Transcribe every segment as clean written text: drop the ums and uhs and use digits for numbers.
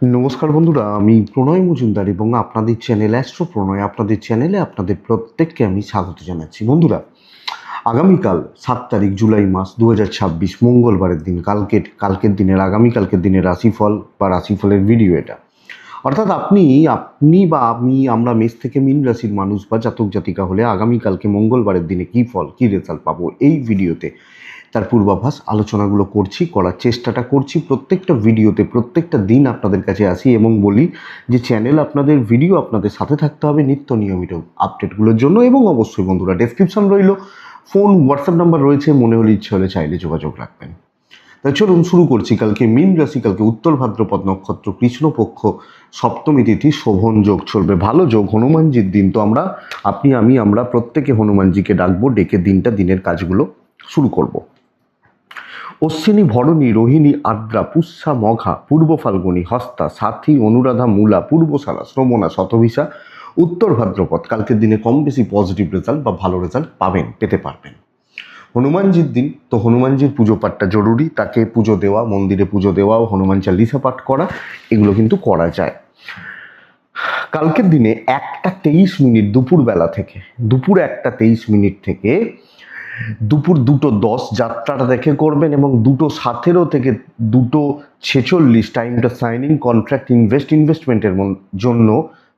নমস্কার বন্ধুরা, আমি প্রণয় মজুমদার এবং আপনাদের চ্যানেল অ্যাস্ট্রো প্রণয় আপনাদের চ্যানেলে আপনাদের প্রত্যেককে আমি স্বাগত জানাচ্ছি। বন্ধুরা, আগামীকাল ৭ তারিখ জুলাই মাস ২০২৬ মঙ্গলবারের দিন, কালকের দিনের আগামীকালকের দিনের রাশিফল বা রাশিফলের ভিডিও এটা। অর্থাৎ আপনি আপনি বা আমি আমরা মেষ থেকে মীন রাশির মানুষ বা জাতক জাতিকা হলে আগামীকালকে মঙ্গলবারের দিনে কী ফল কী রেজাল্ট পাবো এই ভিডিওতে তার পূর্বাভাস আলোচনাগুলো করার চেষ্টাটা করছি। প্রত্যেকটা ভিডিওতে প্রত্যেকটা দিন আপনাদের কাছে আসি এবং বলি যে চ্যানেল আপনাদের, ভিডিও আপনাদের সাথে থাকতে হবে নিত্য নিয়মিত আপডেটগুলোর জন্য। এবং অবশ্যই বন্ধুরা, ডেসক্রিপশন রইল, ফোন হোয়াটসঅ্যাপ নাম্বার রয়েছে, মনে হলে ইচ্ছে হলে চাইলে যোগাযোগ রাখবেন। তাই চলুন শুরু করছি। কালকে মীন রাশি, কালকে উত্তর ভাদ্রপদ নক্ষত্র, কৃষ্ণপক্ষ, সপ্তমী তিথি, শোভন যোগ চলবে, ভালো যোগ, হনুমানজির দিন। তো আমরা প্রত্যেকে হনুমানজিকে ডাকবো, ডেকে দিনের কাজগুলো শুরু করব। অশ্বিনী, ভরণী, রোহিণী, আদ্রা, পুষ্যা, মঘা, পূর্ব ফাল্গুনী, হস্তা, সাথী, অনুরাধা, মূলা, পূর্বশালা, শ্রবণা, শতভিসা, উত্তর ভাদ্রপদ। কালকের দিনে কম বেশি পজিটিভ রেজাল্ট বা ভালো রেজাল্ট পেতে পারবেন। হনুমানজির দিন, তো হনুমানজির পুজো পাঠটা জরুরি। তাকে পুজো দেওয়া, মন্দিরে পুজো দেওয়া, হনুমান চালিসা পাঠ করা, এগুলো কিন্তু করা যায়। কালকের দিনে 1টা 23 মিনিট দুপুরবেলা থেকে, দুপুর 1টা 23 মিনিট থেকে দুপুর 2টো 10 যাত্রাটা দেখে করবেন, এবং 2টো 17 থেকে 2টো 46 টাইমটা সাইনিং, কন্ট্রাক্ট, ইনভেস্টমেন্টের জন্য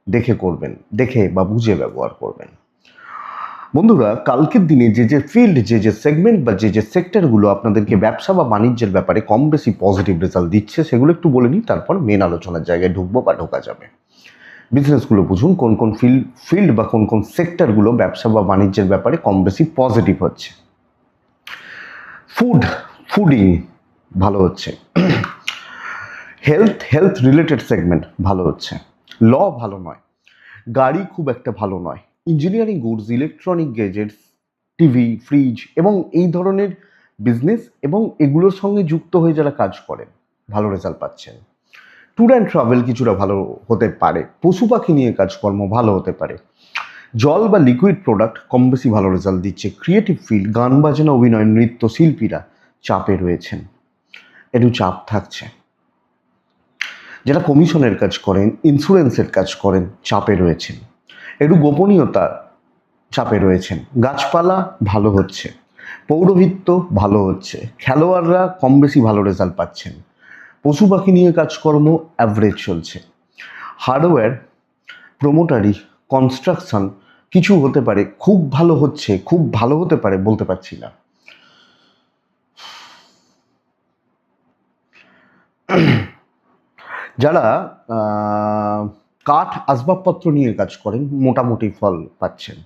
দেখে করবেন, দেখে বা বুঝে ব্যবহার করবেন। বন্ধুরা, কালকের দিনে যে ফিল্ড, যে সেগমেন্ট বা যে সেক্টরগুলো আপনাদেরকে ব্যবসা বা বাণিজ্যের ব্যাপারে কম বেশি পজিটিভ রেজাল্ট দিচ্ছে, সেগুলো একটু বলে নিই, তারপর মেন আলোচনার জায়গায় ঢুকবো বা ঢোকা যাবে। বিজনেসগুলো বুঝুন, কোন কোন ফিল্ড বা কোন কোন সেক্টরগুলো ব্যবসা বা বাণিজ্যের ব্যাপারে কম বেশি পজিটিভ হচ্ছে। ফুডিং ভালো হচ্ছে। হেলথ রিলেটেড সেগমেন্ট ভালো হচ্ছে। ল ভালো নয়। গাড়ি খুব একটা ভালো নয়। Engineering goods, electronic gadgets, TV, fridge এবং এই ধরনের বিজনেস এবং এগুলোর সঙ্গে যুক্ত হয়ে যারা কাজ করেন, ভালো রেজাল্ট পাচ্ছেন। ট্যুর অ্যান্ড ট্রাভেল কিছুটা ভালো হতে পারে। পশু পাখি নিয়ে কাজকর্ম ভালো হতে পারে। জল বা লিকুইড প্রোডাক্ট কম বেশি ভালো রেজাল্ট দিচ্ছে। ক্রিয়েটিভ ফিল্ড, গান বাজনা, অভিনয়, নৃত্য শিল্পীরা চাপে রয়েছেন, একটু চাপ থাকছে। যারা কমিশনের কাজ করেন, ইন্স্যুরেন্সের কাজ করেন, চাপে রয়েছেন, একটু গোপনীয়তা চাপে রয়েছেন। গাছপালা ভালো হচ্ছে। পৌরোহিত্য ভালো হচ্ছে। খেলোয়াড়রা কম বেশি ভালো রেজাল্ট পাচ্ছেন। পশু পাখি নিয়ে কাজকর্ম অ্যাভারেজ চলছে। হার্ডওয়্যার, প্রোমোটারি, কনস্ট্রাকশন কিছু হতে পারে, খুব ভালো হচ্ছে, খুব ভালো হতে পারে বলতে পারছি না। যারা কাঠ আসবাবপত্র নিয়ে কাজ করেন, মোটামুটি ফল পাচ্ছেন।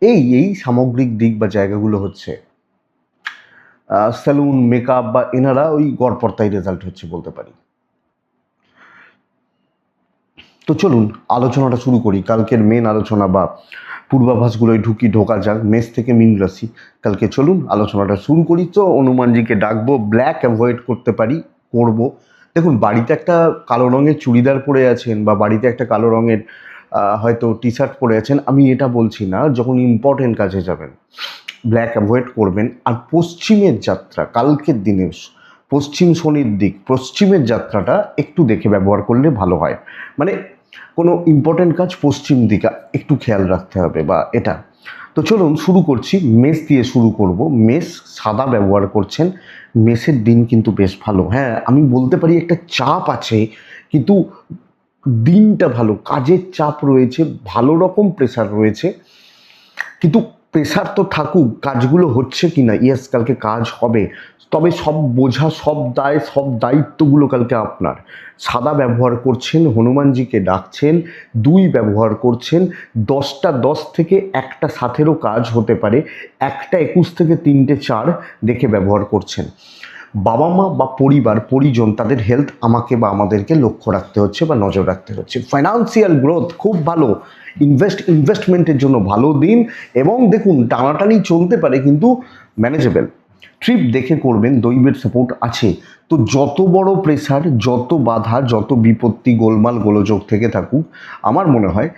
এই সামগ্রিক দিক বা জায়গাগুলো হচ্ছে। সেলুন, মেকআপ বা এনারা ওই গড়পড়তাই রেজাল্ট হচ্ছে বলতে পারি। তো চলুন আলোচনাটা শুরু করি। কালকের মেন আলোচনা বা পূর্বাভাসগুলোই ঢোকা যাক। মেষ থেকে মীন রাশি, কালকে চলুন আলোচনাটা শুরু করি। তো হনুমানজিকে ডাকবো, ব্ল্যাক অ্যাভয়েড করতে পারি, করব। দেখুন, বাড়িতে একটা কালো রঙের চুড়িদার পরে আছেন বা বাড়িতে একটা কালো রঙের হয়তো টি শার্ট পরে আছেন, আমি এটা বলছি না। যখন ইম্পর্টেন্ট কাজে যাবেন, ব্ল্যাক অ্যাভয়েড করবেন। আর পশ্চিমের যাত্রা, কালকের দিনে পশ্চিম শনির দিক, পশ্চিমের যাত্রাটা একটু দেখে ব্যবহার করলে ভালো হয়। মানে কোনো ইম্পর্টেন্ট কাজ পশ্চিম দিকে একটু খেয়াল রাখতে হবে বা এটা। তো চলুন শুরু করছি। মেষ দিয়ে শুরু করব। মেষ সাদা ব্যবহার করছেন, মেষের দিন কিন্তু বেশ ভালো। হ্যাঁ, আমি বলতে পারি একটা চাপ আছে, কিন্তু দিনটা ভালো। কাজের চাপ রয়েছে, ভালো রকম প্রেশার রয়েছে, কিন্তু প্রেশার তো থাকুক, কাজগুলো হচ্ছে কি না, ইয়েস কালকে কাজ হবে, তবে সব বোঝা, সব দায়, সব দায়িত্বগুলো কালকে আপনার। সাদা ব্যবহার করছেন, হনুমানজিকে ডাকছেন, 2 ব্যবহার করছেন। 10টা 10 থেকে 1টা 7-এরও কাজ হতে পারে। 1টা 21 থেকে 3টে 4 দেখে ব্যবহার করছেন। বাবা মা বা পরিজন, তাদের হেলথ আমাকে বা আমাদেরকে লক্ষ্য রাখতে হচ্ছে বা নজর রাখতে হচ্ছে। ফাইন্যান্সিয়াল গ্রোথ খুব ভালো। ইনভেস্টমেন্টের জন্য ভালো দিন, এবং দেখুন টানাটানি চলতে পারে কিন্তু ম্যানেজেবল। ট্রিপ দেখে করবেন, দৈবের সাপোর্ট আছে। তো যত বড় প্রেসার, যত বাধা, যত বিপত্তি, গোলমাল গোলযোগ থেকে থাকুক, আমার মনে হয়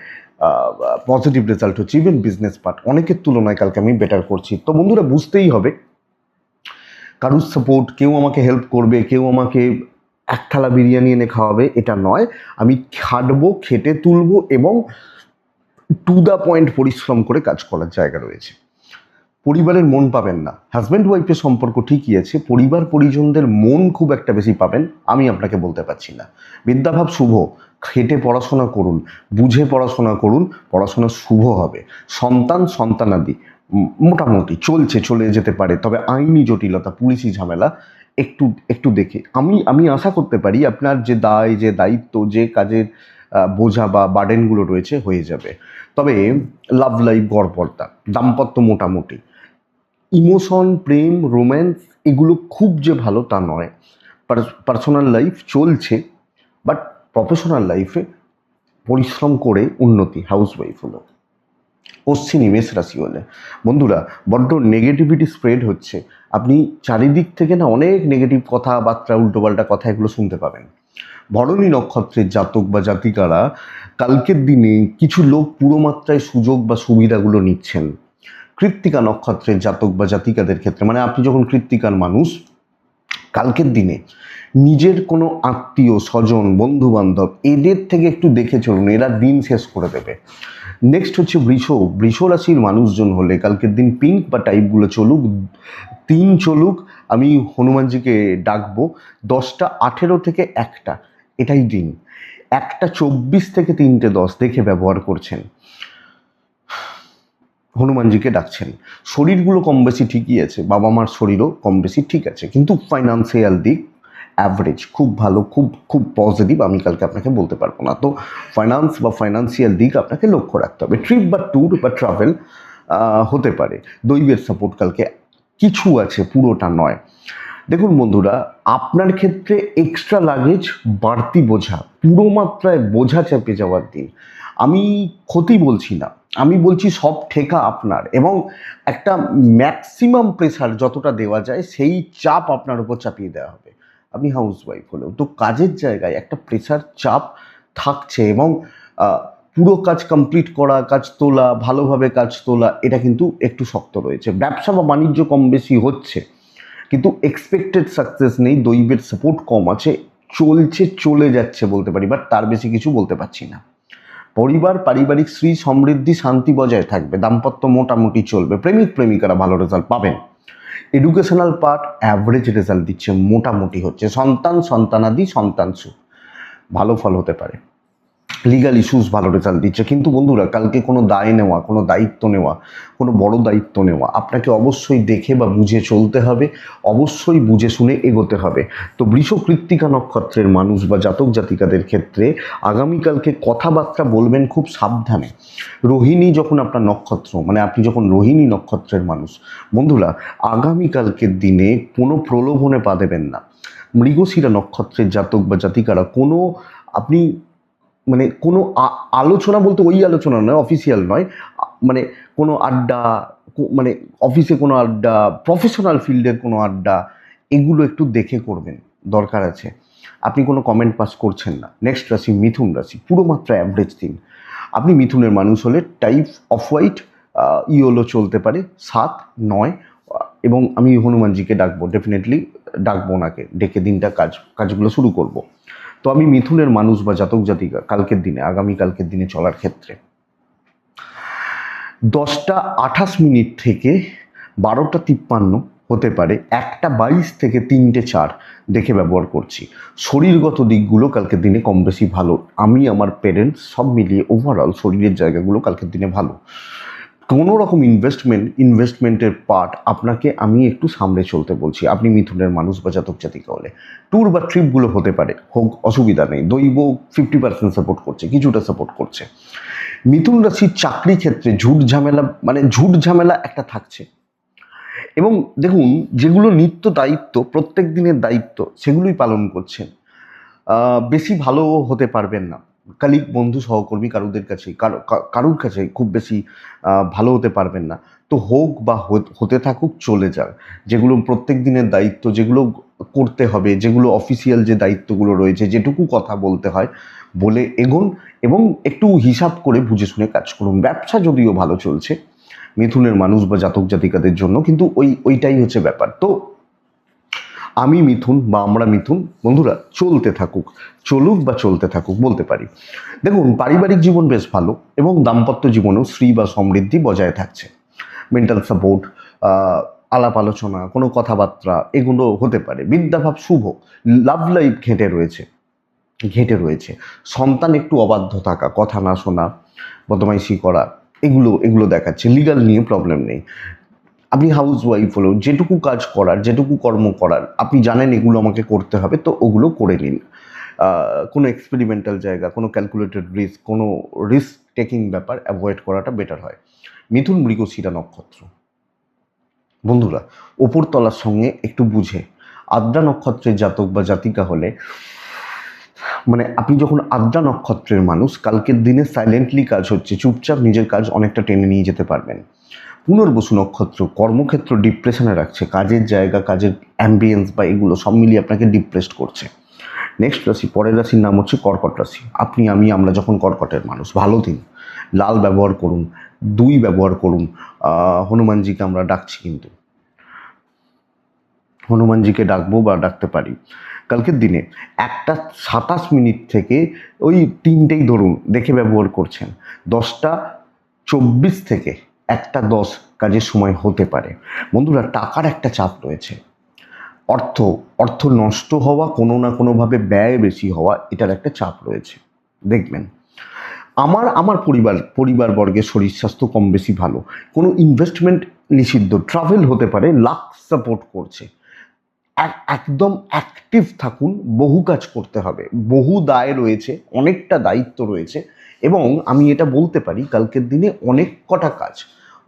পজিটিভ রেজাল্ট হচ্ছে। ইভেন বিজনেস পার্ট অনেকের তুলনায় কালকে আমি বেটার করছি। তো বন্ধুরা, বুঝতেই হবে কারুর সাপোর্ট, কেউ আমাকে হেল্প করবে, কেউ আমাকে এক থালা বিরিয়ানি এনে খাওয়াবে এটা নয়, আমি খাটবো, খেটে তুলবো এবং টু দ্য পয়েন্ট পরিশ্রম করে কাজ করার জায়গা রয়েছে। পরিবারের মন পাবেন না, হাজব্যান্ড ওয়াইফের সম্পর্ক ঠিকই আছে, পরিবার পরিজনদের মন খুব একটা বেশি পাবেন আমি আপনাকে বলতে পারছি না। বিদ্যাভাব শুভ, খেটে পড়াশোনা করুন, বুঝে পড়াশোনা করুন, পড়াশোনা শুভ হবে। সন্তান সন্তানাদি মোটামুটি চলছে, চলে যেতে পারে, তবে আইনি জটিলতা, পুলিশি ঝামেলা একটু একটু দেখে আমি আশা করতে পারি আপনার যে দায়, যে দায়িত্ব, যে কাজের বোঝা বা বার্ডেনগুলো রয়েছে হয়ে যাবে। তবে লাভ লাইফ গড়পড়তা, দাম্পত্য মোটামুটি, ইমোশন, প্রেম, রোম্যান্স এগুলো খুব যে ভালো তা নয়। পার্সোনাল লাইফ চলছে, বাট প্রফেশনাল লাইফে পরিশ্রম করে উন্নতি। হাউসওয়াইফ হলো। অশ্বিনী মেষ রাশি হলে বন্ধুরা বড্ড নেগেটিভিটি স্প্রেড হচ্ছে, আপনি চারিদিক থেকে না অনেক নেগেটিভ কথাবার্তা, উল্টোপাল্টা কথা এগুলো শুনতে পাবেন। ভরণী নক্ষত্রের জাতক বা জাতিকারা কালকের দিনে কিছু লোক পুরো মাত্রায় সুযোগ বা সুবিধাগুলো নিচ্ছেন। কৃত্তিকা নক্ষত্রের জাতক বা জাতিকাদের ক্ষেত্রে, মানে আপনি যখন কৃত্তিকার মানুষ, কালকের দিনে নিজের কোনো আত্মীয় স্বজন, বন্ধু বান্ধব এদের থেকে একটু দেখে চলুন, এরা দিন শেষ করে দেবে। নেক্সট হচ্ছে বৃষ রাশির মানুষজন হলে কালকের দিন পিঙ্ক বা টাইপগুলো চলুক, 3 চলুক, আমি হনুমানজিকে ডাকবো। 10টা 18 থেকে 1টা এটাই দিন, 1টা 24 থেকে 3টে 10 দেখে ব্যবহার করছেন, হনুমানজিকে ডাকছেন। শরীরগুলো কম বেশি ঠিকই আছে, বাবা মার শরীরও কম বেশি ঠিক আছে, কিন্তু ফাইন্যান্সিয়াল দিক অ্যাভারেজ, খুব ভালো, খুব খুব পজিটিভ আমি কালকে আপনাকে বলতে পারবো না। তো ফাইন্যান্স বা ফাইন্যান্সিয়াল দিক আপনাকে লক্ষ্য রাখতে হবে। ট্রিপ বা ট্যুর বা ট্রাভেল হতে পারে। দৈবের সাপোর্ট কালকে কিছু আছে, পুরোটা নয়। দেখুন বন্ধুরা, আপনার ক্ষেত্রে এক্সট্রা লাগেজ, বাড়তি বোঝা, পুরো মাত্রায় বোঝা চেপে যাওয়ার দিন। আমি ক্ষতি বলছি না, আমি বলছি সব ঠেকা আপনার, এবং একটা ম্যাক্সিমাম প্রেসার যতটা দেওয়া যায় সেই চাপ আপনার উপর চাপিয়ে দেওয়া হবে। আপনি হাউসওয়াইফ হলেও তো কাজের জায়গায় একটা প্রেসার চাপ থাকছে, এবং পুরো কাজ কমপ্লিট করা, কাজ তোলা, ভালোভাবে কাজ তোলা, এটা কিন্তু একটু শক্ত রয়েছে। ব্যবসা বা বাণিজ্য কম বেশি হচ্ছে, কিন্তু এক্সপেক্টেড সাকসেস নেই, দৈবের সাপোর্ট কম আছে, চলছে, চলে যাচ্ছে বলতে পারি, বাট তার বেশি কিছু বলতে পারছি না। পরিবার, পারিবারিক শ্রী সমৃদ্ধি, শান্তি বজায় থাকবে, দাম্পত্য মোটামুটি চলবে, প্রেমিক প্রেমিকারা ভালো রেজাল্ট পাবেন। এডুকেশনাল পার্ট অ্যাভারেজ রেজাল্ট দিচ্ছে, মোটামুটি হচ্ছে। সন্তান সন্তানাদি সন্তান সুখ, ভালো ফল হতে পারে। লিগাল ইস্যুস ভালো রেজাল্ট দিচ্ছে, কিন্তু বন্ধুরা কালকে কোনো দায় নেওয়া, কোনো দায়িত্ব নেওয়া, কোনো বড় দায়িত্ব নেওয়া আপনাকে অবশ্যই দেখে বা বুঝে চলতে হবে, অবশ্যই বুঝে শুনে এগোতে হবে। তো বৃষ কৃত্তিকা নক্ষত্রের মানুষ বা জাতক জাতিকাদের ক্ষেত্রে আগামীকালকে কথাবার্তা বলবেন খুব সাবধানে। রোহিণী যখন আপনার নক্ষত্র, মানে আপনি যখন রোহিণী নক্ষত্রের মানুষ, বন্ধুরা আগামীকালকের দিনে কোনো প্রলোভনে পা দেবেন না। মৃগশিরা নক্ষত্রের জাতক বা জাতিকারা কোনো, আপনি মানে কোনো আলোচনা বলতে ওই আলোচনা নয়, অফিসিয়াল নয়, মানে কোনো আড্ডা, মানে অফিসে কোনো আড্ডা, প্রফেশনাল ফিল্ডের কোনো আড্ডা, এগুলো একটু দেখে করবেন, দরকার আছে। আপনি কোনো কমেন্ট পাস করছেন না। নেক্সট রাশি মিথুন রাশি, পুরো মাত্রা অ্যাভারেজ দিন। আপনি মিথুনের মানুষ হলে টাইপ অফ হোয়াইট ইয়েলো চলতে পারে, 7, 9, এবং আমি হনুমানজিকে ডাকবো, ডেফিনেটলি ডাকবো, ওনাকে ডেকে দিনটা কাজগুলো শুরু করব। তো আমি মিথুনের মানুষ বা জাতক জাতিকা কালকের দিনে, আগামীকালকের দিনে চলার ক্ষেত্রে 10টা 28 থেকে 12টা 53 হতে পারে, 1টা 22 থেকে 3টে 4 দেখে ব্যবহার করছি। শরীরগত দিকগুলো কালকের দিনে কম বেশি ভালো, আমি আমার পেরেন্টস সব মিলিয়ে ওভারঅল শরীরের জায়গাগুলো কালকের দিনে ভালো। কোনো রকম ইনভেস্টমেন্টের পার্ট আপনাকে আমি একটু সামলে চলতে বলছি, আপনি মিথুনের মানুষ বা জাতক জাতিকা হলে। ট্যুর বা ট্রিপগুলো হতে পারে, হোক, অসুবিধা নেই। দৈব 50% সাপোর্ট করছে, কিছুটা সাপোর্ট করছে। মিথুন রাশির চাকরি ক্ষেত্রে ঝুট ঝামেলা একটা থাকছে, এবং দেখুন যেগুলো নিত্য দায়িত্ব, প্রত্যেক দিনের দায়িত্ব, সেগুলোই পালন করছেন। বেশি ভালো হতে পারবেন না, কালিক, বন্ধু, সহকর্মী কারুর কাছে খুব বেশি ভালো হতে পারবেন না। তো হোক বা হতে থাকুক, চলে যাক। যেগুলো প্রত্যেক দিনের দায়িত্ব, যেগুলো করতে হবে, যেগুলো অফিসিয়াল যে দায়িত্বগুলো রয়েছে, যেটুকু কথা বলতে হয় বলে এগোন, এবং একটু হিসাব করে বুঝে শুনে কাজ করুন। ব্যবসা যদিও ভালো চলছে মিথুনের মানুষ বা জাতক জাতিকাদের জন্য, কিন্তু ওইটাই হচ্ছে ব্যাপার। তো আমি মিথুন বা আমরা মিথুন, বন্ধুরা চলতে থাকুক, চলুক বা চলতে থাকুক বলতে পারি। দেখুন, পারিবারিক জীবন বেশ ভালো এবং দাম্পত্য জীবনেও শ্রী বা সমৃদ্ধি বজায় থাকছে। মেন্টাল সাপোর্ট, আলাপ আলোচনা, কোনো কথাবার্তা এগুলো হতে পারে। বিদ্যাভাব শুভ, লাভ লাইফ ঘেঁটে রয়েছে। সন্তান একটু অবাধ্য থাকা, কথা না শোনা, বদমাইশি করা, এগুলো দেখাচ্ছে। লিগাল নিয়ে প্রবলেম নেই। আপনি হাউস ওয়াইফ হলেও যেটুকু কাজ করার, যেটুকু কর্ম করার আপনি জানেন এগুলো আমাকে করতে হবে, তো ওগুলো করে নিন। কোনো এক্সপেরিমেন্টাল জায়গা, কোনো ক্যালকুলেটেড রিস্ক, কোনো রিস্ক টেকিং ব্যাপার অ্যাভয়েড করাটা বেটার হয়। মিথুন মৃগশিরা নক্ষত্র, বন্ধুরা ওপরতলার সঙ্গে একটু বুঝে, আদ্রা নক্ষত্রের জাতক বা জাতিকা হলে, মানে আপনি যখন আদ্রা নক্ষত্রের মানুষ, কালকের দিনে সাইলেন্টলি কাজ হচ্ছে, চুপচাপ নিজের কাজ অনেকটা টেনে নিয়ে যেতে পারবেন। পুনর্বসু নক্ষত্র কর্মক্ষেত্র ডিপ্রেশনে রাখছে, কাজের জায়গা, কাজের অ্যাম্বিয়েন্স বা এগুলো সব মিলিয়ে আপনাকে ডিপ্রেসড করছে। নেক্সট রাশি, পরের রাশির নাম হচ্ছে কর্কট রাশি। আমরা যখন কর্কটের মানুষ, ভালো দিন। লাল ব্যবহার করুন, 2 ব্যবহার করুন। হনুমানজিকে আমরা ডাকছি, কিন্তু হনুমানজিকে ডাকবো বা ডাকতে পারি। কালকের দিনে 1:27 থেকে ওই 3টেই ধরুন দেখে ব্যবহার করছেন। 10:24 থেকে 1:10 কাজের সময় হতে পারে। বন্ধুরা, টাকার একটা চাপ রয়েছে। অর্থ নষ্ট হওয়া, কোনো না কোনোভাবে ব্যয় বেশি হওয়া, এটার একটা চাপ রয়েছে। দেখবেন আমার পরিবারবর্গের শরীর স্বাস্থ্য কম বেশি ভালো। কোনো ইনভেস্টমেন্ট নিষিদ্ধ, ট্রাভেল হতে পারে, লাক সাপোর্ট করছে। একদম অ্যাক্টিভ থাকুন, বহু কাজ করতে হবে, বহু দায় রয়েছে, অনেকটা দায়িত্ব রয়েছে। এবং আমি এটা বলতে পারি, কালকের দিনে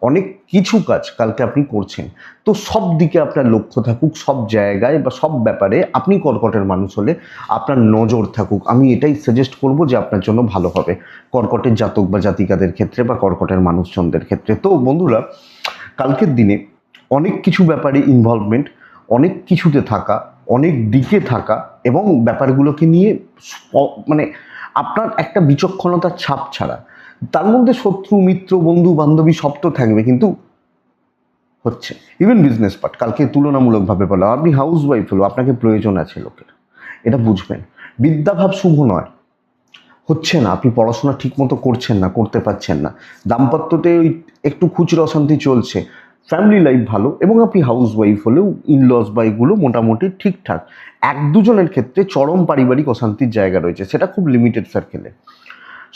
অনেক কিছু কাজ কালকে আপনি করছেন। তো সব দিকে আপনার লক্ষ্য থাকুক, সব জায়গায় বা সব ব্যাপারে আপনি কর্কটের মানুষ হলে আপনার নজর থাকুক। আমি এটাই সাজেস্ট করব যে আপনার জন্য ভালো হবে কর্কটের জাতক বা জাতিকাদের ক্ষেত্রে, বা কর্কটের মানুষজনদের ক্ষেত্রে। তো বন্ধুরা, কালকের দিনে অনেক কিছু ব্যাপারে ইনভলভমেন্ট, অনেক কিছুতে থাকা, অনেক দিকে থাকা, এবং ব্যাপারগুলোকে নিয়ে মানে আপনার একটা বিচক্ষণতার ছাপ ছাড়া, তার মধ্যে শত্রু মিত্র বন্ধু বান্ধবী সব তো থাকবে, কিন্তু হচ্ছে ইভেন বিজনেস পার্ট কালকে তুলনামূলকভাবে বলা, আপনি হাউস ওয়াইফ হলো, আপনাকে প্রয়োজন আছে লোকের, এটা বুঝবেন। বিদ্যাভাব শুভ নয়, হচ্ছে না, আপনি পড়াশোনা ঠিক মতো করছেন না, করতে পারছেন না। দাম্পত্যতে ওই একটু খুচরো অশান্তি চলছে। ফ্যামিলি লাইফ ভালো, এবং আপনি হাউস ওয়াইফ হলেও ইনলস বা এগুলো মোটামুটি ঠিকঠাক। 1-2জনের ক্ষেত্রে চরম পারিবারিক অশান্তির জায়গা রয়েছে, সেটা খুব লিমিটেড সার্কেলে।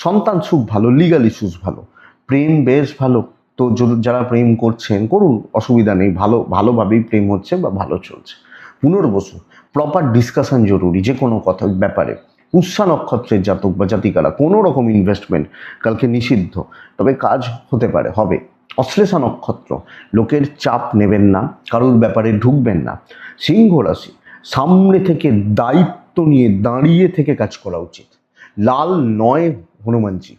সন্তান সুখ ভালো, লিগাল ইস্যুস ভালো, প্রেম বেশ ভালো। তো যারা প্রেম করছেন করুন, অসুবিধা নেই, ভালোভাবেই প্রেম হচ্ছে বা ভালো চলছে। পুনর্বসু, প্রপার ডিসকাশন জরুরি যে কোনো কথা ব্যাপারে। পুষ্যা নক্ষত্রের জাতক বা জাতিকারা, কোনো রকম ইনভেস্টমেন্ট কালকে নিষিদ্ধ, তবে কাজ হতে পারে, হবে। অশ্লেষা নক্ষত্র, লোকের চাপ নেবেন না, কারোর ব্যাপারে ঢুকবেন না। সিংহ রাশি, সামনে থেকে দায়িত্ব নিয়ে দাঁড়িয়ে থেকে কাজ করা উচিত। লাল 9 হনুমানজি,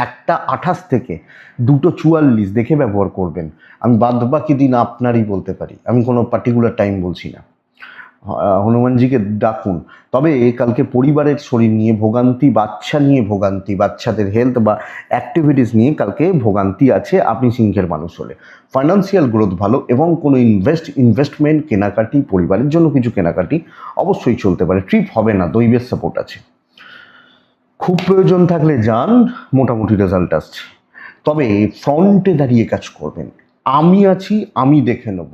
1:28 থেকে 2:44 দেখে ব্যবহার করবেন। আমি বাদবাকি দিন আপনারই বলতে পারি, আমি কোনো পার্টিকুলার টাইম বলছি না। হনুমানজিকে ডাকুন। তবে কালকে পরিবারের শরীর নিয়ে ভোগান্তি, বাচ্চা নিয়ে ভোগান্তি, বাচ্চাদের হেলথ বা অ্যাক্টিভিটিস নিয়ে কালকে ভোগান্তি আছে আপনি সিংহের মানুষ হলে। ফাইন্যান্সিয়াল গ্রোথ ভালো, এবং কোনো ইনভেস্টমেন্ট, কেনাকাটি, পরিবারের জন্য কিছু কেনাকাটি অবশ্যই চলতে পারে। ট্রিপ হবে না, দৈবের সাপোর্ট আছে। খুব প্রয়োজন থাকলে যান, মোটামুটি রেজাল্ট আসছে। তবে ফ্রন্টে দাঁড়িয়ে কাজ করবেন। আমি আছি, আমি দেখে নেব,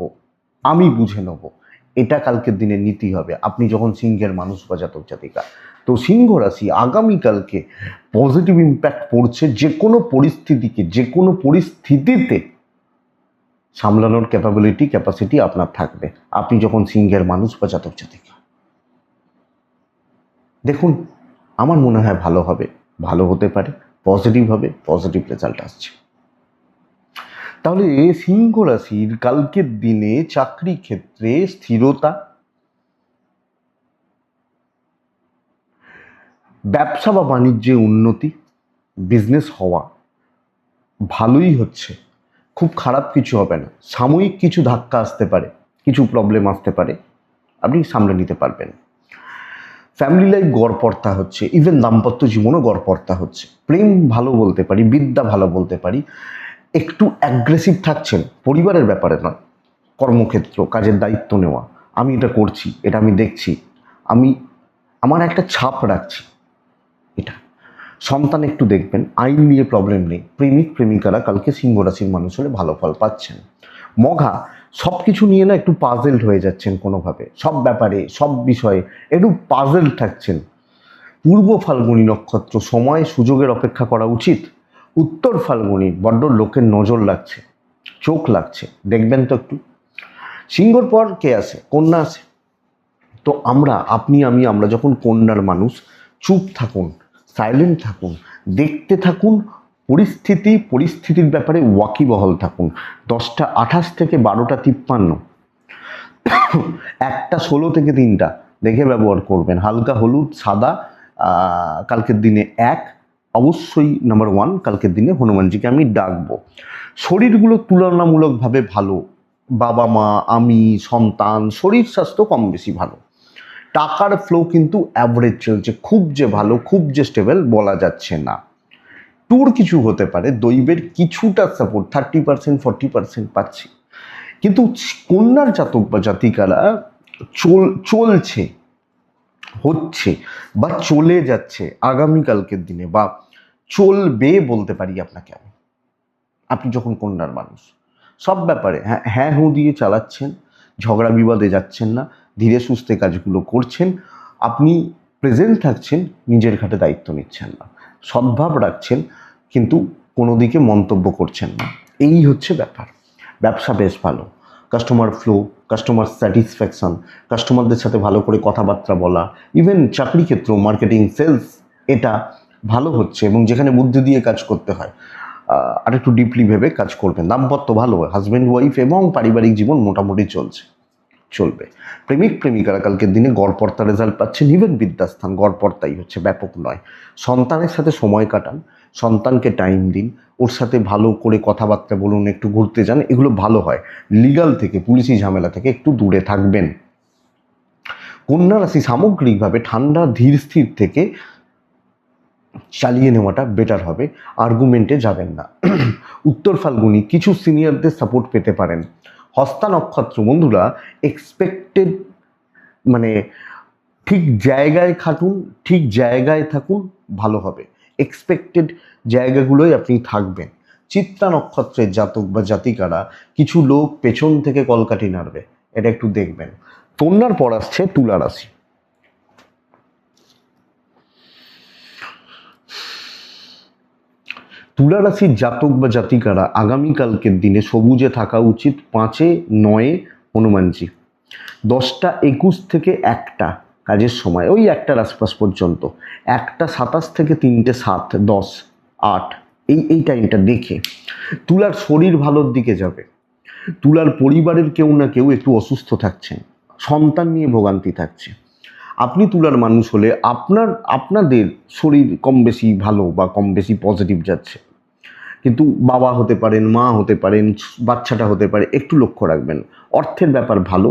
আমি বুঝে নেব, এটা কালকের দিনের নীতি হবে আপনি যখন সিংহের মানুষ বা জাতক জাতিকা। তো সিংহ রাশি, আগামীকালকে পজিটিভ ইম্প্যাক্ট পড়ছে। যে কোনো পরিস্থিতিকে, যে কোনো পরিস্থিতিতে সামলানোর ক্যাপাসিটি আপনার থাকবে, আপনি যখন সিংহের মানুষ বা জাতক জাতিকা। দেখুন, আমার মনে হয় ভালো হবে, ভালো হতে পারে, পজিটিভ হবে, পজিটিভ রেজাল্ট আসছে। তাহলে সিংহ রাশির কালকের দিনে চাকরি ক্ষেত্রে স্থিরতা, ব্যবসা বা বাণিজ্যে উন্নতি, বিজনেস হওয়া ভালোই হচ্ছে, খুব খারাপ কিছু হবে না। সাময়িক কিছু ধাক্কা আসতে পারে, কিছু প্রবলেম আসতে পারে, আপনি সামলে নিতে পারবেন। ফ্যামিলি লাইফ গড়পড়তা হচ্ছে, ইভেন দাম্পত্য জীবনও গড়পড়তা হচ্ছে। প্রেম ভালো বলতে পারি, বিদ্যা ভালো বলতে পারি। একটু অ্যাগ্রেসিভ থাকছেন, পরিবারের ব্যাপারে নয়, কর্মক্ষেত্র, কাজের দায়িত্ব নেওয়া, আমি এটা করছি, এটা আমি দেখছি, আমি আমার একটা ছাপ রাখছি। এটা সন্তান একটু দেখবেন, আইন নিয়ে প্রবলেম নেই। প্রেমিক প্রেমিকারা কালকে সিংহ রাশির মানুষ হলে ভালো ফল পাচ্ছেন। মঘা সব কিছু নিয়ে না একটু পাজেলড হয়ে যাচ্ছেন, কোনোভাবে সব ব্যাপারে সব বিষয়ে একটু পাজেল থাকছেন। পূর্ব ফাল্গুনী নক্ষত্র, সময় সুযোগের অপেক্ষা করা উচিত। উত্তর ফাল্গুনী বড্ড লোকের নজর লাগছে, চোখ লাগছে, দেখবেন তো একটু। সিংহর পর কে আছে? কন্যা আছে। তো আমরা, আপনি আমি, আমরা যখন কন্যার মানুষ, চুপ থাকুন, সাইলেন্ট থাকুন, দেখতে থাকুন, পরিস্থিতির ব্যাপারে ওয়াকিবহল থাকুন। 10:28 থেকে 12:53, 1:16 থেকে 3টা দেখে ব্যবহার করবেন। হালকা হলুদ, সাদা, কালকের দিনে অবশ্যই নাম্বার 1, কালকের দিনে হনুমানজিকে আমি ডাকবো। শরীরগুলো তুলনামূলকভাবে ভালো, বাবা মা, আমি, সন্তান, শরীর স্বাস্থ্য কম বেশি ভালো। টাকার ফ্লো কিন্তু অ্যাভারেজ চলছে, খুব যে ভালো, খুব যে স্টেবল বলা যাচ্ছে না। ট্যুর কিছু হতে পারে, দৈবের কিছুটা সাপোর্ট 30% 40% পাচ্ছি। কিন্তু কন্যার জাতক বা জাতিকারা চলছে, হচ্ছে বা চলে যাচ্ছে আগামীকালকের দিনে, বা চলবে বলতে পারি আপনাকে আমি। আপনি যখন কন্যার মানুষ, সব ব্যাপারে হ্যাঁ হুঁ দিয়ে চালাচ্ছেন, ঝগড়া বিবাদে যাচ্ছেন না, ধীরে সুস্থে কাজগুলো করছেন, আপনি প্রেজেন্ট থাকছেন, নিজের ঘাটে দায়িত্ব নিচ্ছেন না, সদ্ভাব রাখছেন, কিন্তু কোনো দিকে মন্তব্য করছেন না। এই হচ্ছে ব্যাপার। ব্যবসা বেশ ভালো, কাস্টমার ফ্লো, কাস্টমার স্যাটিসফ্যাকশন, কাস্টমারদের সাথে ভালো করে কথাবার্তা বলা, ইভেন চাকরি ক্ষেত্র, মার্কেটিং, সেলস, এটা ভালো হচ্ছে। এবং যেখানে বুদ্ধি দিয়ে কাজ করতে হয় আর একটু ডিপলি ভেবে কাজ করবেন। দাম্পত্য ভালো, হাজব্যান্ড ওয়াইফ এবং পারিবারিক জীবন মোটামুটি চলবে। প্রেমিক প্রেমিকারা কালকের দিনে গড়পড়তা রেজাল্ট পাচ্ছেন। ইভেন বিদ্যাস্থান গড়পড়তাই হচ্ছে, ব্যাপক নয়। সন্তানের সাথে সময় কাটান, সন্তানকে টাইম দিন, ওর সাথে ভালো করে কথাবার্তা বলুন, একটু ঘুরতে যান, এগুলো ভালো হয়। লিগাল থেকে, পুলিশি ঝামেলা থেকে একটু দূরে থাকবেন। কন্যা রাশি সামগ্রিকভাবে ঠান্ডা ধীর স্থির থেকে চালিয়ে নেওয়াটা বেটার হবে, আর্গুমেন্টে যাবেন না। উত্তর ফাল্গুনি কিছু সিনিয়রদের সাপোর্ট পেতে পারেন। হস্তা নক্ষত্র বন্ধুরা, এক্সপেক্টেড মানে ঠিক জায়গায় খাটুন, ঠিক জায়গায় থাকুন, ভালো হবে। এক্সপেক্টেড জায়গাগুলোই আপনি থাকবেন। চিত্রা নক্ষত্রের জাতক বা জাতিকারা, কিছু লোক পেছন থেকে কলকাঠি নাড়বে, এটা একটু দেখবেন। কন্যার পর আসছে তুলা রাশি। তুলা রাশির জাতক বা জাতিকারা আগামীকালকের দিনে সবুজে থাকা উচিত। 5-9 হনুমানজি। 10:21 থেকে 1টা কাজের সময়, ওই 1টার আশপাশ পর্যন্ত। 1:27 থেকে 3:07, 10, 8, এই টাইমটা দেখে তুলার শরীর ভালোর দিকে যাবে। তুলার পরিবারের কেউ না কেউ একটু অসুস্থ থাকছেন, সন্তান নিয়ে ভোগান্তি থাকছে। আপনি তুলার মানুষ হলে আপনাদের শরীর কম বেশি ভালো বা কম বেশি পজিটিভ যাচ্ছে, কিন্তু বাবা হতে পারেন, মা হতে পারেন, বাচ্চাটা হতে পারে, একটু লক্ষ্য রাখবেন। অর্থের ব্যাপার ভালো,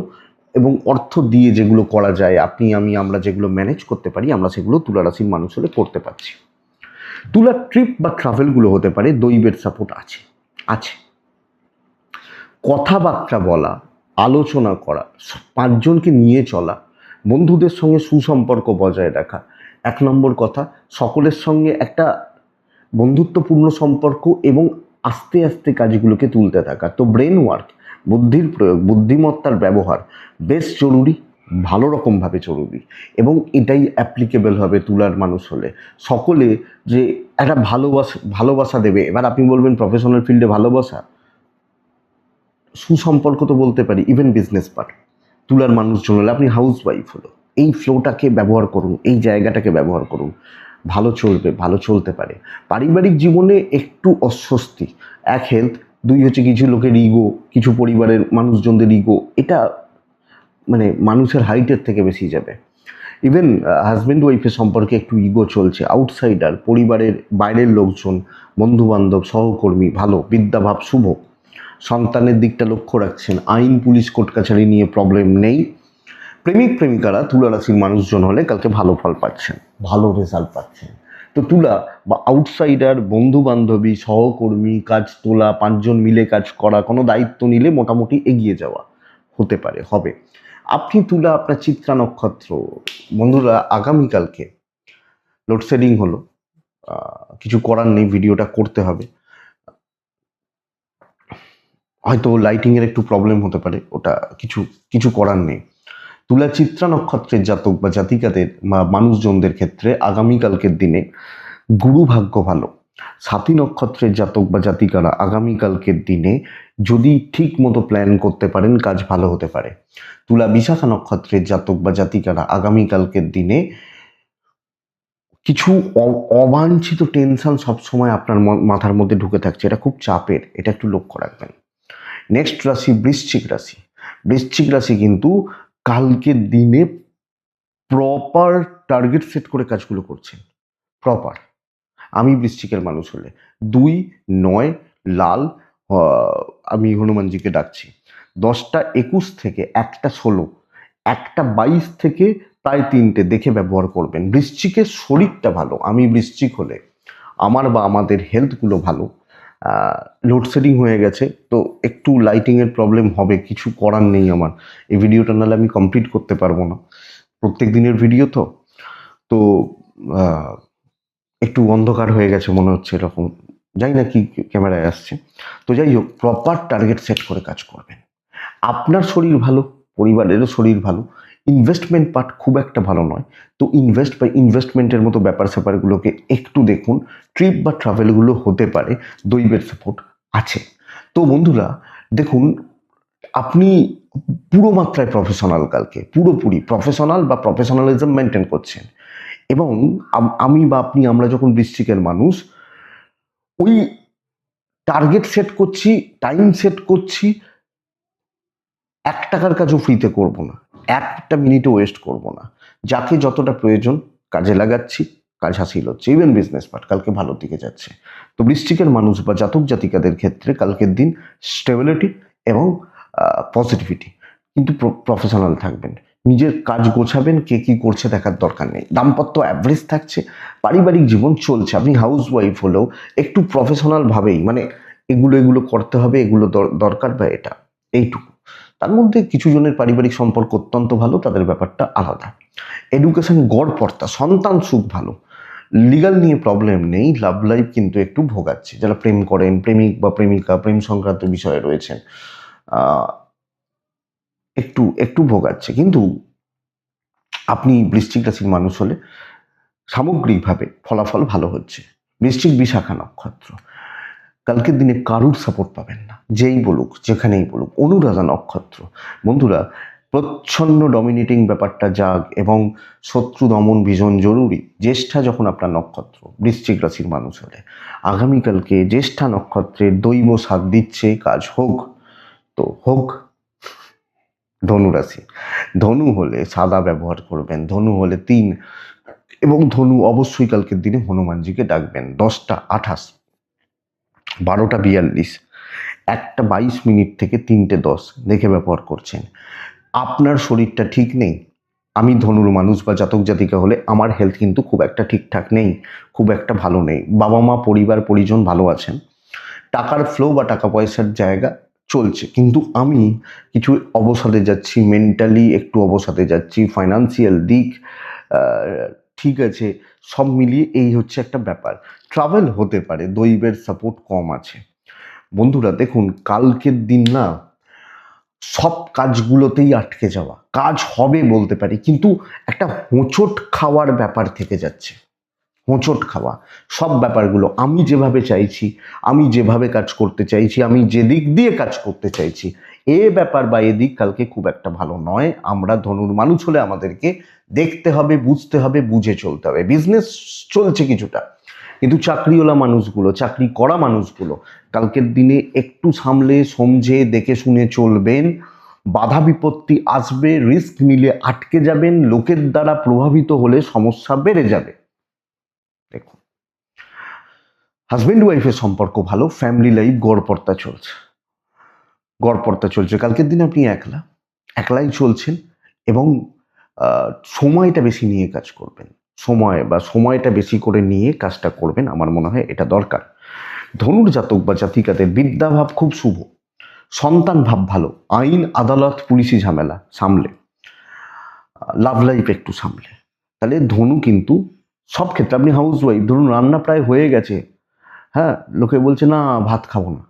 এবং অর্থ দিয়ে যেগুলো করা যায়, আপনি আমি আমরা যেগুলো ম্যানেজ করতে পারি, আমরা সেগুলো তুলা রাশির মানুষ হলে করতে পারছি। তুলার ট্রিপ বা ট্রাভেলগুলো হতে পারে, দৈবের সাপোর্ট আছে। কথাবার্তা বলা, আলোচনা করা, 5জনকে নিয়ে চলা, বন্ধুদের সঙ্গে সুসম্পর্ক বজায় রাখা। 1 নম্বর কথা, সকলের সঙ্গে একটা বন্ধুত্বপূর্ণ সম্পর্ক এবং আস্তে আস্তে কাজগুলোকে তুলতে থাকা। তো ব্রেন ওয়ার্ক, বুদ্ধির প্রয়োগ, বুদ্ধিমত্তার ব্যবহার বেশ জরুরি, ভালো রকমভাবে জরুরি, এবং এটাই অ্যাপ্লিকেবল হবে তুলার মানুষ হলে। সকলে যে একটা ভালোবাসা দেবে, এবার আপনি বলবেন প্রফেশনাল ফিল্ডে ভালোবাসা, সুসম্পর্ক তো বলতে পারি, ইভেন বিজনেস পার্ট। তুলার মানুষজন হলে, আপনি হাউস ওয়াইফ হলো, এই ফ্লোটাকে ব্যবহার করুন, এই জায়গাটাকে ব্যবহার করুন, ভালো চলবে, ভালো চলতে পারে। পারিবারিক জীবনে একটু অস্বস্তি, 1 হেলথ, 2 হচ্ছে কিছু লোকের ইগো, কিছু পরিবারের মানুষজনদের ইগো, এটা মানে মানুষের হাইটের থেকে বেশি যাবে। ইভেন হাজব্যান্ড ওয়াইফের সম্পর্কে একটু ইগো চলছে। আউটসাইডার, পরিবারের বাইরের লোকজন, বন্ধুবান্ধব, সহকর্মী ভালো, বিদ্যাভাব শুভ। সন্তানের দিকটা লক্ষ্য রাখছেন। আইন, পুলিশ, কোর্ট কাছারি নিয়ে প্রবলেম নেই। প্রেমিক প্রেমিকারা তুলা রাশির মানুষজন হলে কালকে ভালো ফল পাচ্ছেন, ভালো রেজাল্ট পাচ্ছেন। তো তুলা বা আউটসাইডার, বন্ধু বান্ধবী, সহকর্মী, কাজ তোলা, 5জন মিলে কাজ করা, কোনো দায়িত্ব নিলে মোটামুটি এগিয়ে যাওয়া হতে পারে, হবে। আপনি তুলা আপনার চিত্রা নক্ষত্র। বন্ধুরা, আগামীকালকে লোডশেডিং হলো, কিছু করার নেই, ভিডিওটা করতে হবে। হয়তো লাইটিংয়ের একটু প্রবলেম হতে পারে, ওটা কিছু কিছু করার নেই। তুলা চিত্রা নক্ষত্রের জাতক বা জাতিকাদের বা মানুষজনদের ক্ষেত্রে আগামীকালকের দিনে গুরু ভাগ্য ভালো। সাথী নক্ষত্রের জাতক বা জাতিকারা আগামীকালকের দিনে যদি ঠিক মতো প্ল্যান করতে পারেন, কাজ ভালো হতে পারে। তুলা বিশাখা নক্ষত্রের জাতক বা জাতিকারা আগামীকালকের দিনে কিছু অবাঞ্ছিত টেনশন সবসময় আপনার মাথার মধ্যে ঢুকে থাকছে, এটা খুব চাপের, এটা একটু লক্ষ্য রাখবেন। নেক্সট রাশি বৃশ্চিক রাশি। বৃশ্চিক রাশি কিন্তু কালকের দিনে প্রপার টার্গেট সেট করে কাজগুলো করছেন, প্রপার। আমি বৃশ্চিকের মানুষ হলে 2-9 লাল, আমি হনুমানজিকে ডাকছি। 10টা 21 থেকে 1টা 16, 1টা 22 থেকে প্রায় 3টে দেখে ব্যবহার করবেন। বৃশ্চিকের শরীরটা ভালো, আমি বৃশ্চিক হলে আমার বা আমাদের হেলথগুলো ভালো। লোডশেডিং হয়ে গেছে, তো একটু লাইটিংয়ের প্রবলেম হবে, কিছু করার নেই। আমার এই ভিডিওটা নাহলে আমি কমপ্লিট করতে পারবো না, প্রত্যেক দিনের ভিডিও তো। তো একটু অন্ধকার হয়ে গেছে মনে হচ্ছে, এরকম জানি না কি ক্যামেরায় আসছে। তো যাই হোক, প্রপার টার্গেট সেট করে কাজ করবেন। আপনার শরীর ভালো, পরিবারেরও শরীর ভালো। ইনভেস্টমেন্ট পার্ট খুব একটা ভালো নয়, তো ইনভেস্টমেন্টের মতো ব্যাপার স্যাপারগুলোকে একটু দেখুন। ট্রিপ বা ট্রাভেলগুলো হতে পারে, দৈবের সাপোর্ট আছে। তো বন্ধুরা দেখুন, আপনি পুরো মাত্রায় প্রফেশনাল, কালকে পুরোপুরি প্রফেশনাল বা প্রফেশনালিজম মেনটেন করছেন। এবং আমি বা আপনি, আমরা যখন বৃশ্চিকের মানুষ, ওই টার্গেট সেট করছি, টাইম সেট করছি, 1 টাকার কাজও ফ্রিতে করব না, 1টা মিনিটও ওয়েস্ট করব না। যাকে যতটা প্রয়োজন কাজে লাগাচ্ছি, কাজ হাসিল হচ্ছে। ইভেন বিজনেস পার্ট কালকে ভালোর দিকে যাচ্ছে। তো বৃশ্চিকের মানুষ বা জাতক জাতিকাদের ক্ষেত্রে কালকের দিন স্টেবিলিটি এবং পজিটিভিটি, কিন্তু প্রফেশনাল থাকবেন, নিজের কাজ গোছাবেন, কে কি করছে দেখার দরকার নেই। দাম্পত্য অ্যাভারেজ থাকছে, পারিবারিক জীবন চলছে। আপনি হাউস ওয়াইফ হলেও একটু প্রফেশনালভাবেই, মানে এগুলো করতে হবে, এগুলো দরকার বা এটা এইটুকু। তার মধ্যে কিছু জনের পারিবারিক সম্পর্ক অত্যন্ত ভালো, তাদের ব্যাপারটা আলাদা। এডুকেশন গড়পড়তা, সন্তান সুখ ভালো। লিগাল নিয়ে প্রবলেম নেই, লাভ লাইফ কিন্তু একটু ভোগাচ্ছে। যারা প্রেম করেন, প্রেমিক বা প্রেমিকা, প্রেম সংক্রান্ত বিষয়ে রয়েছেন, একটু একটু ভোগাচ্ছে। কিন্তু আপনি বৃশ্চিক রাশির মানুষ হলে সামগ্রিকভাবে ফলাফল ভালো হচ্ছে। বৃশ্চিক বিশাখা নক্ষত্র, কালকের দিনে কারুর সাপোর্ট পাবেন না, যেই বলুক, যেখানেই বলুক। অনুরাধা নক্ষত্র, বন্ধুরা প্রচ্ছন্ন ডমিনেটিং ব্যাপারটা যাক, এবং শত্রু দমন ভীষণ জরুরি। জ্যেষ্ঠা যখন আপনার নক্ষত্র, বৃশ্চিক রাশির মানুষ হলে আগামীকালকে জ্যেষ্ঠা নক্ষত্রের দৈব সাথ দিচ্ছে, কাজ হোক তো হোক। ধনু রাশি, ধনু হলে সাদা ব্যবহার করবেন, ধনু হলে 3, এবং ধনু অবশ্যই কালকের দিনে হনুমানজিকে ডাকবেন। 10টা 28, 12টা 42, 1টা 22 থেকে 3টে 10 দেখে ব্যবহার করছেন। আপনার শরীরটা ঠিক নেই, আমি ধনুর মানুষ বা জাতক জাতিকা হলে আমার হেলথ কিন্তু খুব একটা ঠিকঠাক নেই, খুব একটা ভালো নেই। বাবা মা, পরিবার পরিজন ভালো আছেন, টাকার ফ্লো বা টাকা পয়সার জায়গা চলছে, কিন্তু আমি কিছু অবসাদে যাচ্ছি, মেন্টালি একটু অবসাদে যাচ্ছি, ফাইন্যান্সিয়াল দিক ঠিক আছে, সব মিলিয়ে এই হচ্ছে একটা ব্যাপার। ট্রাভেল হতে পারে, দৈবের সাপোর্ট কম আছে। বন্ধুরা দেখুন, কালকের দিন না সব কাজগুলোতেই আটকে যাওয়া, কাজ হবে বলতে পারি, কিন্তু একটা হোঁচট খাওয়ার ব্যাপার থেকে যাচ্ছে। হোঁচট খাওয়া সব ব্যাপারগুলো, আমি যেভাবে চাইছি, আমি যেভাবে কাজ করতে চাইছি, আমি যেদিক দিয়ে কাজ করতে চাইছি, এ ব্যাপার বা এদিক কালকে খুব একটা ভালো নয়। আমরা ধনুর মানুষ হলে আমাদেরকে দেখতে হবে, বুঝতে হবে, বুঝে চলতে হবে। বিজনেস চলছে কিছুটা, কিন্তু চাকরিওয়ালা মানুষগুলো, চাকরি করা মানুষগুলো কালকের দিনে একটু সামলে সমঝে দেখে শুনে চলবেন। বাধা বিপত্তি আসবে, রিস্ক নিলে আটকে যাবেন, লোকের দ্বারা প্রভাবিত হলে সমস্যা বেড়ে যাবে। দেখুন, হাজব্যান্ড ওয়াইফের সম্পর্ক ভালো, ফ্যামিলি লাইফ গড়পড়তা চলছে, গড়পড়তা চলছে। কালকের দিনে আপনি একলাই চলছেন, এবং সময়টা বেশি নিয়ে কাজ করবেন, সময়টা বেশি করে নিয়ে কাজটা করবেন, আমার মনে হয় এটা দরকার। ধনুর জাতক বা জাতিকাদের বিদ্যাভাব খুব শুভ, সন্তান ভাব ভালো, আইন আদালত পুলিশি ঝামেলা সামলে। লাভ লাইফ একটু সামলে, তাহলে ধনু কিন্তু সব ক্ষেত্রে, আপনি হাউস ওয়াইফ, ধরুন রান্না প্রায় হয়ে গেছে, হ্যাঁ, লোকে বলছে না ভাত খাবো না,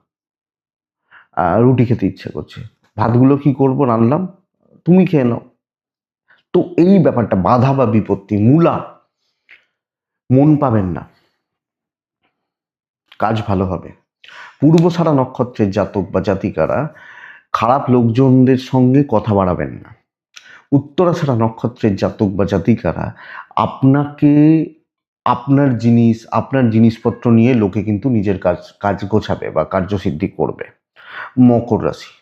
রুটি খেতে ইচ্ছে করছে, ভাতগুলো কি করব, রান্নাম, তুমি খেয়ে নাও। তো এই ব্যাপারটা বাধা বা বিপত্তি, মূলা, মন পাবেন না, কাজ ভালো হবে। পূর্বসারা নক্ষত্রের জাতক বা জাতিকারা খারাপ লোকজনদের সঙ্গে কথা বাড়াবেন না। উত্তরাষাঢ়া নক্ষত্রের জাতক বা জাতিকারা আপনাকে, আপনার জিনিসপত্র নিয়ে লোকে কিন্তু নিজের কাজ গোছাবে বা কার্যসিদ্ধি করবে। মকর রাশি,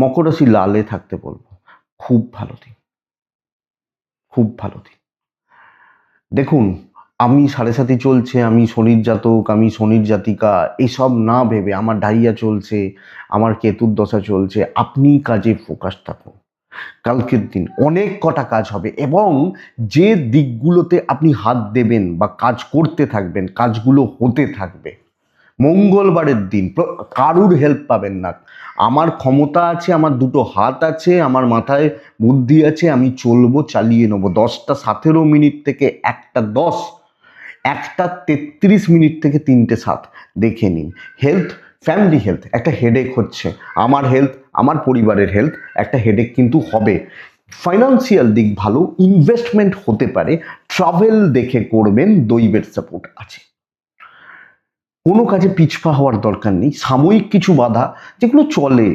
মকর রাশি লালে থাকতে বলবো, খুব ভালো দিন, খুব ভালো দিন। দেখুন, আমি সাড়ে সাথী চলছে, আমি শনির জাতক, আমি শনির জাতিকা, এসব না ভেবে, আমার ডাইয়া চলছে, আমার কেতুর দশা চলছে, আপনি কাজে ফোকাস থাকুন। কালকের দিন অনেক কটা কাজ হবে, এবং যে দিকগুলোতে আপনি হাত দেবেন বা কাজ করতে থাকবেন, কাজগুলো হতে থাকবে। মঙ্গলবারের দিন কারুর হেল্প পাবেন না। আমার ক্ষমতা আছে, আমার দুটো হাত আছে, আমার মাথায় বুদ্ধি আছে, আমি চলবো, চালিয়ে নেবো। 10টা 17 মিনিট থেকে 1টা 10, 1টা 33 মিনিট থেকে 3টে 7 দেখে নিন। হেলথ, ফ্যামিলি হেলথ, একটা হেডেক হচ্ছে, আমার হেলথ, আমার পরিবারের হেলথ, একটা হেডেক কিন্তু হবে। ফাইন্যান্সিয়াল দিক ভালো, ইনভেস্টমেন্ট হতে পারে, ট্রাভেল দেখে করবেন, দৈবের সাপোর্ট আছে। কোনো কাজে পিছপা হওয়ার দরকার নেই। সাময়িক কিছু বাধা যেগুলো চলে,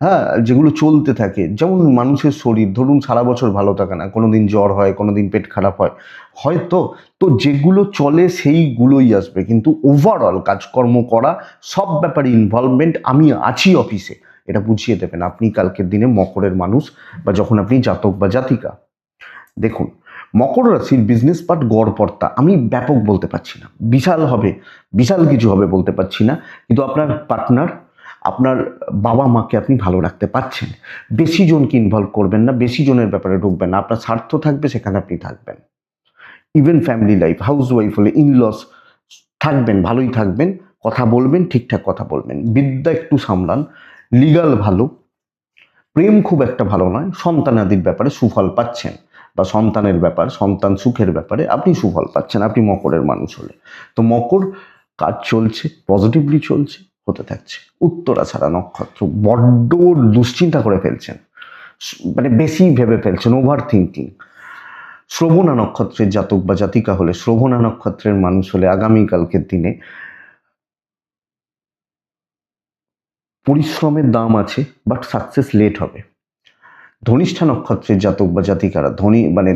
হ্যাঁ, যেগুলো চলতে থাকে, যেমন মানুষের শরীর, ধরুন সারা বছর ভালো থাকে না, কোনো দিন জ্বর হয়, কোনো দিন পেট খারাপ হয়, হয়তো, তো যেগুলো চলে সেইগুলোই আসবে, কিন্তু ওভারঅল কাজকর্ম করা, সব ব্যাপারে ইনভলভমেন্ট, আমি আছি অফিসে, এটা বুঝিয়ে দেবেন আপনি কালকের দিনে মকরের মানুষ, বা যখন আপনি জাতক বা জাতিকা। দেখুন, মকর রাশির বিজনেস পার্ট গড়পড়তা, আমি ব্যাপক বলতে পারছি না, বিশাল হবে, বিশাল কিছু হবে বলতে পারছি না, কিন্তু আপনার পার্টনার, আপনার বাবা মাকে আপনি ভালো রাখতে পারছেন। বেশি জনকে ইনভলভ করবেন না, বেশি জনের ব্যাপারে ঢুকবেন না, আপনার স্বার্থ থাকবে, সেখানে আপনি থাকবেন। Even family life, house wife হলে ইনলস থাকবেন, ভালোই থাকবেন, কথা বলবেন, ঠিকঠাক কথা বলবেন, বিদ্যা একটু সামলান, লিগাল ভালো, প্রেম খুব একটা ভালো নয়, সন্তানাদির ব্যাপারে সুফল পাচ্ছেন, বা সন্তানের ব্যাপার, সন্তান সুখের ব্যাপারে আপনি সুফল পাচ্ছেন, আপনি মকরের মানুষ হলে। তো মকর, কাজ চলছে, পজিটিভলি চলছে, হতে থাকছে। উত্তরাছাড়া নক্ষত্র বড্ড দুশ্চিন্তা করে ফেলছেন, মানে বেশি ভেবে ফেলছেন, ওভার থিঙ্কিং। শ্রবণা নক্ষত্রের জাতক বা জাতিকা হলে, শ্রবণা নক্ষত্রের মানুষ হলে আগামীকালকের দিনে পরিশ্রমের দাম আছে, বাট সাকসেস লেট হবে। ধনিষ্ঠা নক্ষত্রের জাতক বা জাতিকারা,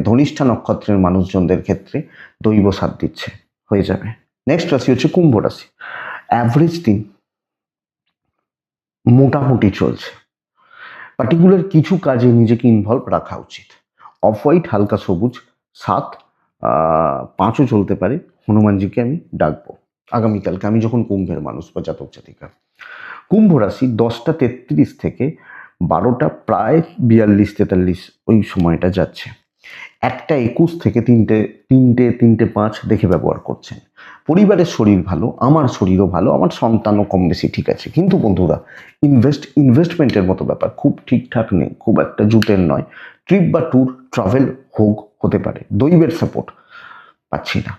ধনিষ্ঠা নক্ষত্রের মানুষজনদের ক্ষেত্রে দৈব সাথ দিচ্ছে, হয়ে যাবে। নেক্সট রাশি হচ্ছে কুম্ভ রাশি। অ্যাভারেজ দিন, মোটামুটি চলছে, পার্টিকুলার কিছু কাজে নিজেকে ইনভলভ রাখা উচিত। অফ হোয়াইট, হালকা সবুজ, 7, 5ও চলতে পারে, হনুমানজিকে আমি ডাকবো আগামীকালকে, আমি যখন কুম্ভের মানুষ বা জাতক জাতিকা। কুম্ভ রাশি 10টা 33 থেকে 12টা প্রায় 42 43 ওই সময়টা যাচ্ছে। 1টা 21 থেকে 3টে 5 দেখে ব্যবহার করছেন। পরিবারের শরীর ভালো, আমার শরীরও ভালো, আমার সন্তানও কম বেশি ঠিক আছে, কিন্তু বন্ধুরা ইনভেস্টমেন্টের মতো ব্যাপার খুব ঠিকঠাক নেই, খুব একটা জুটের নয়। ট্রিপ বা ট্যুর, ট্রাভেল হতে পারে, দৈবের সাপোর্ট পাচ্ছি না।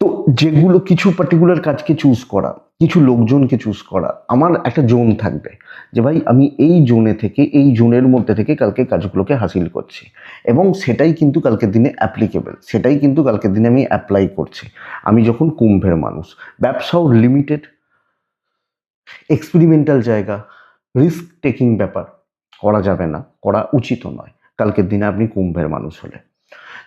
তো যেগুলো কিছু পার্টিকুলার কাজকে চুজ করা, কিছু লোকজনকে চুজ করা, আমার একটা জোন থাকবে, যে ভাই আমি এই জোনে থেকে, এই জোনের মধ্যে থেকে কালকে কাজগুলোকে হাসিল করছি, এবং সেটাই কিন্তু কালকের দিনে অ্যাপ্লিকেবল, সেটাই কিন্তু কালকের দিনে আমি অ্যাপ্লাই করছি। আমি যখন কুম্ভের মানুষ, ব্যবসাও লিমিটেড, এক্সপেরিমেন্টাল জায়গা, রিস্ক টেকিং ব্যাপার করা যাবে না, করা উচিত নয় কালকের দিনে আপনি কুম্ভের মানুষ হলে।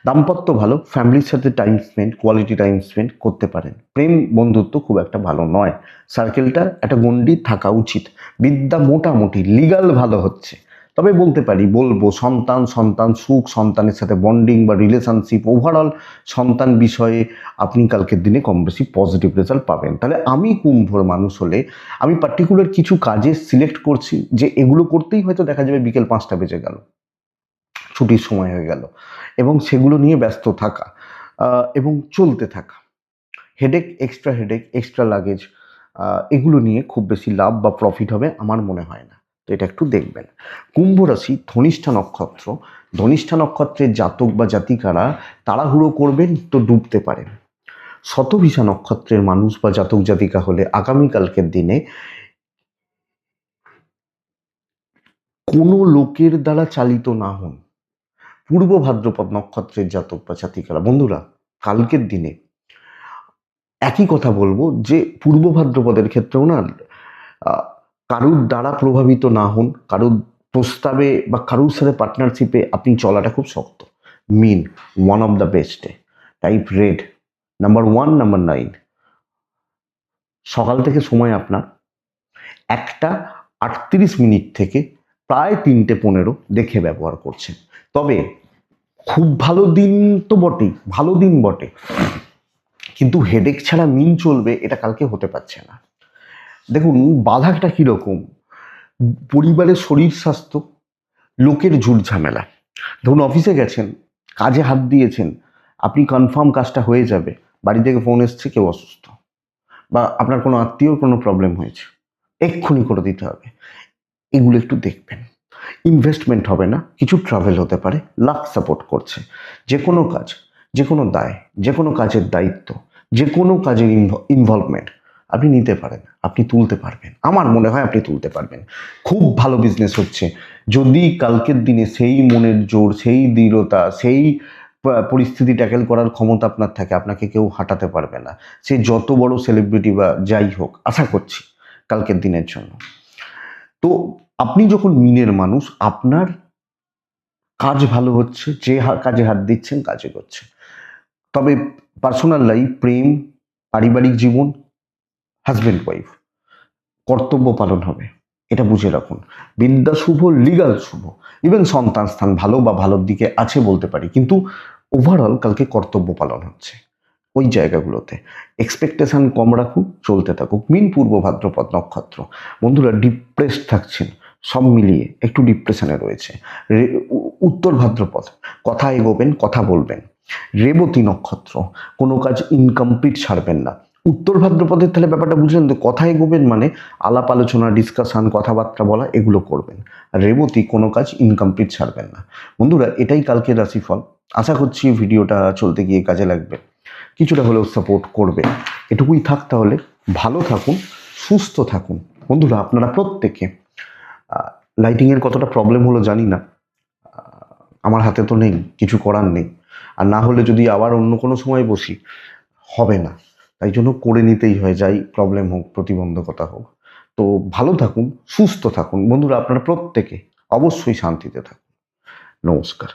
দাম্পত্য ভালো, ফ্যামিলির সাথে time spend, quality time spend করতে পারেন। প্রেম বন্ধুত্ব খুব একটা ভালো নয়, সার্কেলটা একটা গণ্ডি থাকা উচিত। বিদ্যা মোটামুটি, লিগাল ভালো হচ্ছে, তবে বলবো সন্তান সুখ, সন্তানের সাথে বন্ডিং বা রিলেশনশিপ, ওভারঅল সন্তান বিষয়ে আপনি কালকের দিনে কম বেশি পজিটিভ রেজাল্ট পাবেন। তাহলে আমি কুম্ভর মানুষ হলে আমি পার্টিকুলার কিছু কাজে সিলেক্ট করছি, যে এগুলো করতেই হয়তো দেখা যাবে বিকেল 5টা বেজে গেল, ছুটির সময় হয়ে গেল, এবং সেগুলো নিয়ে ব্যস্ত থাকা, এবং চলতে থাকা। হেডেক, এক্সট্রা লাগেজ, এগুলো নিয়ে খুব বেশি লাভ বা প্রফিট হবে আমার মনে হয় না। তো এটা একটু দেখবেন। কুম্ভ রাশি ধনিষ্ঠা নক্ষত্র, ধনিষ্ঠা নক্ষত্রের জাতক বা জাতিকারা তাড়াহুড়ো করবেন তো ডুবতে পারেন। শতভিষা নক্ষত্রের মানুষ বা জাতক জাতিকা হলে আগামীকালকের দিনে কোনো লোকের দ্বারা চালিত না হন। পূর্ব ভাদ্রপদ নক্ষত্রের জাতক বা জাতিকারা, বন্ধুরা কালকের দিনে একই কথা বলবো যে পূর্ব ভাদ্রপদের ক্ষেত্রেও না কারুর দ্বারা প্রভাবিত না হন, কারুর প্রস্তাবে বা কারুর সাথে পার্টনারশিপে আপনি চলাটা খুব শক্ত। Mean one of the best day. Type red, number 1, number 9। সকাল থেকে সময় আপনার 1:38 থেকে প্রায় 3:15 দেখে ব্যবহার করছেন। তবে খুব ভালো দিন তো বটেই, ভালো দিন বটে, কিন্তু হেডেক ছাড়া মিন চলবে এটা কালকে হতে পারছে না। দেখুন বাধাটা কীরকম, পরিবারের শরীর স্বাস্থ্য, লোকের ঝুট ঝামেলা। ধরুন অফিসে গেছেন, কাজে হাত দিয়েছেন, আপনি কনফার্ম কাজটা হয়ে যাবে, বাড়ি থেকে ফোন এসছে কেউ অসুস্থ, বা আপনার কোনো আত্মীয়র কোনো প্রবলেম হয়েছে, এক্ষুনি করে দিতে হবে। এগুলো একটু দেখবেন। ইনভেস্টমেন্ট হবে না, কিছু ট্রাভেল হতে পারে, লাক সাপোর্ট করছে। যে কোনো কাজ, যে কোনো দায়, যে কোনো কাজের দায়িত্ব, যে কোনো কাজের ইনভলভমেন্ট আপনি নিতে পারেন, আপনি তুলতে পারবেন। আমার মনে হয় আপনি তুলতে পারবেন। খুব ভালো বিজনেস হচ্ছে যদি কালকের দিনে সেই মনের জোর, সেই দৃঢ়তা, সেই পরিস্থিতি ট্যাকেল করার ক্ষমতা আপনার থাকে, আপনাকে কেউ হাঁটাতে পারবে না। সে যত বড় সেলিব্রিটি বা যাই হোক, আশা করছি কালকের দিনের জন্য। তো আপনি যখন মিনের মানুষ, আপনার কাজ ভালো হচ্ছে, যে কাজে হাত দিচ্ছেন কাজে করছে। তবে পার্সোনাল লাইফ, প্রেম, পারিবারিক জীবন, হাজব্যান্ড ওয়াইফ, কর্তব্য পালন হবে, এটা বুঝে রাখুন। বিদ্যা শুভ, লিগাল শুভ, ইভেন সন্তান স্থান ভালো বা ভালোর দিকে আছে বলতে পারি, কিন্তু ওভারঅল কালকে কর্তব্য পালন হচ্ছে ওই জায়গাগুলোতে। এক্সপেকটেশন কম রাখুন, চলতে থাকুক। মিন পূর্ব ভাদ্রপদ নক্ষত্র, বন্ধুরা ডিপ্রেসড থাকছেন, সব মিলিয়ে একটু ডিপ্রেশনে রয়েছে। উত্তর ভাদ্রপদ, কথা এগোবেন, কথা বলবেন। রেবতী নক্ষত্র, কোনো কাজ ইনকমপ্লিট ছাড়বেন না। উত্তর ভাদ্রপদের তাহলে ব্যাপারটা বুঝলেন তো, কথা এগোবেন মানে আলাপ আলোচনা, ডিসকাশন, কথাবার্তা বলা এগুলো করবেন। আর রেবতী, কোনো কাজ ইনকমপ্লিট ছাড়বেন না। বন্ধুরা এটাই কালকের রাশিফল। আশা করছি ভিডিওটা চলতে গিয়ে কাজে লাগবে, কিছুটা হলেও সাপোর্ট করবে। এটুকুই থাক তাহলে, ভালো থাকুন, সুস্থ থাকুন। বন্ধুরা আপনারা প্রত্যেকে, লাইটিংয়ের কতটা প্রবলেম হলো জানি না, আমার হাতে তো নেই, কিছু করার নেই। আর না হলে যদি আবার অন্য কোনো সময় বসি, হবে না, তাই জন্য করে নিতেই হয়, যাই প্রবলেম হোক, প্রতিবন্ধকতা হোক। তো ভালো থাকুন, সুস্থ থাকুন বন্ধুরা, আপনারা প্রত্যেকে অবশ্যই শান্তিতে থাকুন। নমস্কার।